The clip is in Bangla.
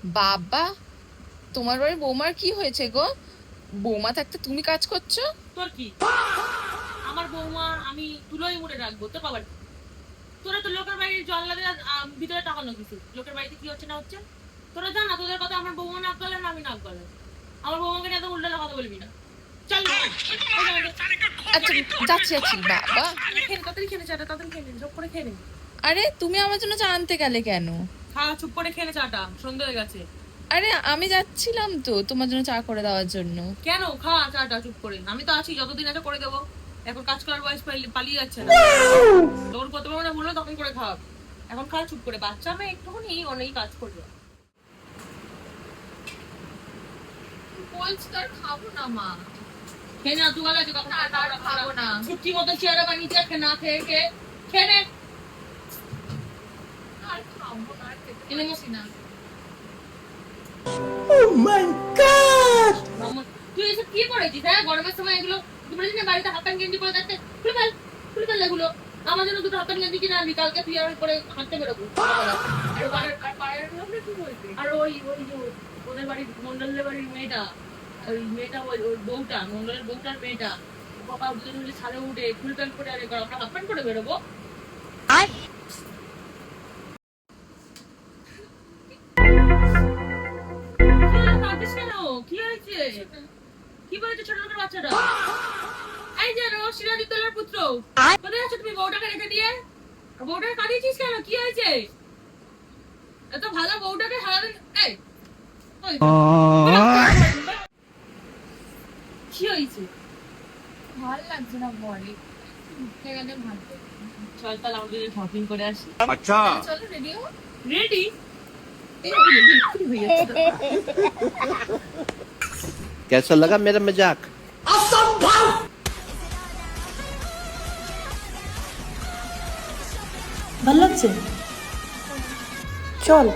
বাবা, তোমার বাড়ির বৌমার কি হয়েছে গো? বৌমা থাকতে তুমি কাজ করছো? তোর কি? আমার বৌমা আমি তুলোই মুড়ে রাখবো, তোর বাবার কি? তোরা তো লোকের বাড়ির জানলা দিয়ে ভিতরে তাকানো কিছু, লোকের বাড়িতে কি হচ্ছে না হচ্ছে তোরা জানা। তোদের কথা আমার বৌমা নাক গলে না আমি নাক গলে। আমার বৌমাকে নিয়ে এত উল্টো কথা বলবি না। চল আচ্ছা, যাচ্ছি যাচ্ছি। বাবা, তাড়াতাড়ি খেয়ে নে চাটা, তাড়াতাড়ি খেয়ে নে, চুপ করে খেয়ে নে। আরে তুমি আমার জন্য চা আনতে গেলে কেন? খা, চুপ করে খেয়ে নে চাটা, সন্ধ্যে হয়ে গেছে। আরে আমি যাচ্ছিলাম তো তোমার জন্য চা করে দেওয়ার জন্য। কেন? খা চাটা চুপ করে, আমি তো আছি, যতদিন আছে করে দেবো। এখন কাজ করার বয়স পালিয়ে যাচ্ছে না। যখন কত মানে বললো তখন করে খাওয়া। এখন খা চুপ করে, বাচ্চা মেয়ে একটুখানি অনেক কাজ করবে। বলছি তার খাবো না মা। খেয়ে না, তুই ভালো আছে কখন? খাবো না। ছুটি মতো চেহারা বানিয়েছে, না খেয়ে খেয়ে খেয়ে নে। আর খাবো না, আর খেতে পারছি না। তুই এসব কি করেছিস? হ্যাঁ, গরমের সময় এগুলো তুই বলিস না বাড়িতে হাফ প্যান্ট গেঞ্জি পরে থাকতে? খুলে ফেল এগুলো। আমার জন্য দুটো হাফ প্যান্ট গেঞ্জি কিনে আনবি, কালকে তুই আর করে হাঁটতে বেরোবো। আর ওই ওই যে ওদের বাড়ির মন্ডলের বাড়ির মেয়েটা, ওই মেয়েটা ওই বউটা, মন্ডলের বউটার মেয়েটা, বাবা দুজন মিলে ছাদে উঠে ফুল প্যান্ট পরে আর আমরা হাফ প্যান্ট পরে বেরোবো। কাঁদিস কেন? কি হয়েছে? কি বলেছে ছোট লোকের বাচ্চাটা? এই যে সিরাজউদ্দৌলার পুত্র, কোথায় আছো তুমি? বউটাকে রেখে দিয়ে বউটাকে কাঁদিয়েছিস কেন? কি হয়েছে? এত ভালো বউটাকে হারাবেন? এই কি হয়েছে? ভাল লাগছে না বলে, ঘুরতে গেলে ভালো। চল তাহলে আমাদের শপিং করে আসি। अच्छा চলো রেডি হো। রেডি? कैसा लगा मेरा मजाक? ভালো লাগছে? চল।